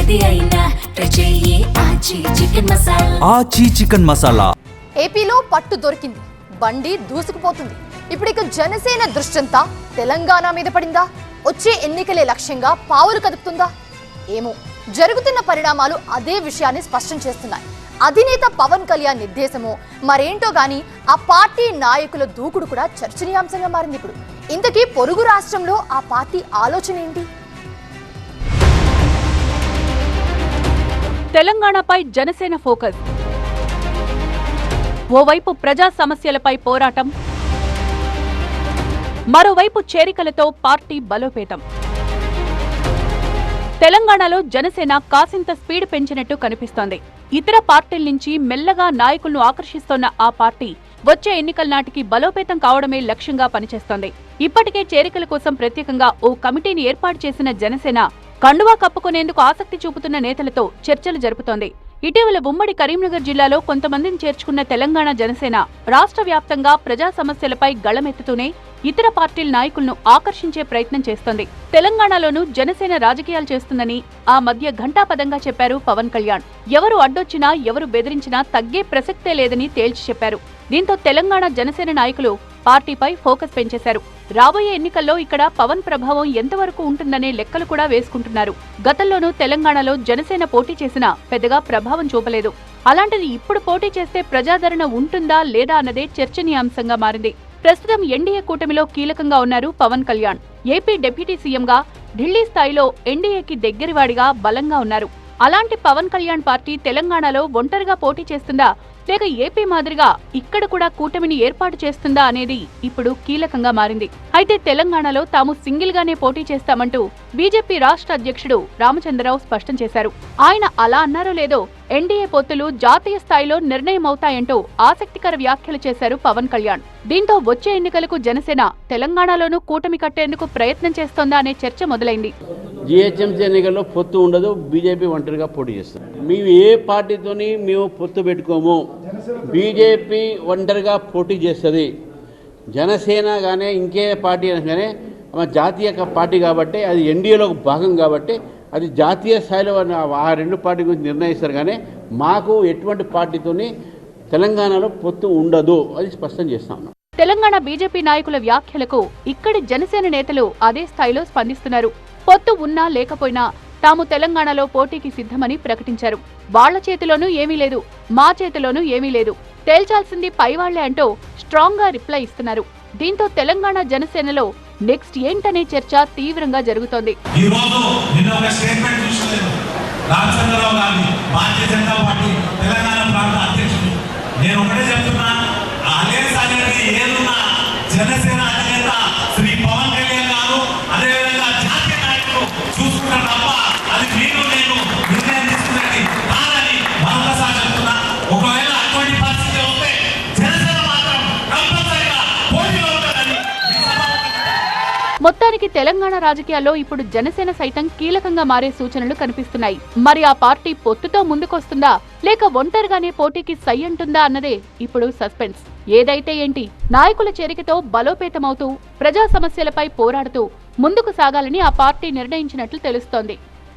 ఏది అయినా చెయ్యి ఆచి చికెన్ మసాలా. ఆచి చికెన్ మసాలా. ఏపీలో పట్టు దొరికింది, బండి దూసుకుపోతుంది. ఇప్పుడు ఇక జనసేన దృష్టంతా తెలంగాణ మీద పడిందా? వచ్చే ఎన్నికలే లక్ష్యంగా పావులు కదుపుతుందా? ఏమో, జరుగుతున్న పరిణామాలు అదే విషయాన్ని స్పష్టం చేస్తున్నాయి. అధినేత పవన్ కళ్యాణ్ నిర్దేశమో మరేంటో గానీ ఆ పార్టీ నాయకుల దూకుడు కూడా చర్చనీయాంశంగా మారింది. ఇప్పుడు ఇంతకీ పొరుగు రాష్ట్రంలో ఆ పార్టీ ఆలోచన ఏంటి? తెలంగాణపై జనసేన ఫోకస్. ఓవైపు ప్రజా సమస్యలపై పోరాటం, మరోవైపు చేరికలతో పార్టీ బలోపేతం. తెలంగాణలో జనసేన కాసింత స్పీడ్ పెంచినట్టు కనిపిస్తోంది. ఇతర పార్టీల నుంచి మెల్లగా నాయకులను ఆకర్షిస్తోన్న ఆ పార్టీ వచ్చే ఎన్నికల నాటికి బలోపేతం కావడమే లక్ష్యంగా పనిచేస్తోంది. ఇప్పటికే చేరికల కోసం ప్రత్యేకంగా ఓ కమిటీని ఏర్పాటు చేసిన జనసేన కండువా కప్పుకునేందుకు ఆసక్తి చూపుతున్న నేతలతో చర్చలు జరుపుతోంది. ఇటీవల ఉమ్మడి కరీంనగర్ జిల్లాలో కొంతమందిని చేర్చుకున్న తెలంగాణ జనసేన రాష్ట్ర వ్యాప్తంగా ప్రజా సమస్యలపై గళమెత్తుతూనే ఇతర పార్టీల నాయకులను ఆకర్షించే ప్రయత్నం చేస్తోంది. తెలంగాణలోనూ జనసేన రాజకీయాలు చేస్తుందని ఆ మధ్య ఘంటాపదంగా చెప్పారు పవన్ కళ్యాణ్. ఎవరు అడ్డొచ్చినా, ఎవరు బెదిరించినా తగ్గే ప్రసక్తే లేదని తేల్చి చెప్పారు. దీంతో తెలంగాణ జనసేన నాయకులు పార్టీపై ఫోకస్ పెంచేశారు. రాబోయే ఎన్నికల్లో ఇక్కడ పవన్ ప్రభావం ఎంతవరకు ఉంటుందనే లెక్కలు కూడా వేసుకుంటున్నారు. గతంలోనూ తెలంగాణలో జనసేన పోటీ చేసినా పెద్దగా ప్రభావం చూపలేదు. అలాంటిది ఇప్పుడు పోటీ చేస్తే ప్రజాదరణ ఉంటుందా లేదా అన్నదే చర్చనీయాంశంగా మారింది. ప్రస్తుతం ఎన్డీఏ కూటమిలో కీలకంగా ఉన్నారు పవన్ కళ్యాణ్. ఏపీ డిప్యూటీ సీఎంగా ఢిల్లీ స్థాయిలో ఎన్డీఏకి దగ్గరివాడిగా బలంగా ఉన్నారు. అలాంటి పవన్ కళ్యాణ్ పార్టీ తెలంగాణలో ఒంటరిగా పోటీ చేస్తుందా లేక ఏపీ మాదిరిగా ఇక్కడ కూడా కూటమిని ఏర్పాటు చేస్తుందా అనేది ఇప్పుడు కీలకంగా మారింది. అయితే తెలంగాణలో తాము సింగిల్ గానే పోటీ చేస్తామంటూ బీజేపీ రాష్ట్ర అధ్యక్షుడు రామచంద్రరావు స్పష్టం చేశారు. ఆయన అలా అన్నారో లేదో ఎన్డీఏ పొత్తులు జాతీయ స్థాయిలో నిర్ణయమవుతాయంటూ ఆసక్తికర వ్యాఖ్యలు చేశారు పవన్ కళ్యాణ్. దీంతో వచ్చే ఎన్నికలకు జనసేన తెలంగాణలోనూ కూటమి కట్టేందుకు ప్రయత్నం చేస్తోందా అనే చర్చ మొదలైంది. జిహెచ్ఎంసీ ఎన్నికల్లో పొత్తు ఉండదు, బీజేపీ ఒంటరిగా పోటీ చేస్తుంది. మేము ఏ పార్టీతోని మేము పొత్తు పెట్టుకోము, బీజేపీ ఒంటరిగా పోటీ చేస్తుంది. జనసేన కానీ ఇంకే పార్టీ అయినా కానీ జాతీయ పార్టీ కాబట్టి అది ఎన్డీఏలో భాగం కాబట్టి అది జాతీయ స్థాయిలో ఆ రెండు పార్టీ గురించి నిర్ణయిస్తారు. కానీ మాకు ఎటువంటి పార్టీతోని తెలంగాణలో పొత్తు ఉండదు, అది స్పష్టం చేస్తా ఉన్నాం. తెలంగాణ బీజేపీ నాయకుల వ్యాఖ్యలకు ఇక్కడి జనసేన నేతలు అదే స్థాయిలో స్పందిస్తున్నారు. పొత్తు ఉన్నా లేకపోయినా తాము తెలంగాణలో పోటీకి సిద్ధమని ప్రకటించారు. వాళ్ల చేతిలోనూ ఏమీ లేదు, మా చేతిలోనూ ఏమీ లేదు, తేల్చాల్సింది పైవాళ్లే అంటూ స్ట్రాంగ్ గా రిప్లై ఇస్తున్నారు. దీంతో తెలంగాణ జనసేనలో నెక్స్ట్ ఏంటనే చర్చ తీవ్రంగా జరుగుతోంది. మొత్తానికి తెలంగాణ రాజకీయాల్లో ఇప్పుడు జనసేన సైతం కీలకంగా మారే సూచనలు కనిపిస్తున్నాయి. మరి ఆ పార్టీ పొత్తుతో ముందుకొస్తుందా లేక ఒంటరిగానే పోటీకి సై అంటుందా అన్నదే ఇప్పుడు సస్పెన్స్. ఏదైతే ఏంటి, నాయకుల చేరికతో బలోపేతమవుతూ ప్రజా సమస్యలపై పోరాడుతూ ముందుకు సాగాలని ఆ పార్టీ నిర్ణయించినట్లు తెలుస్తోంది.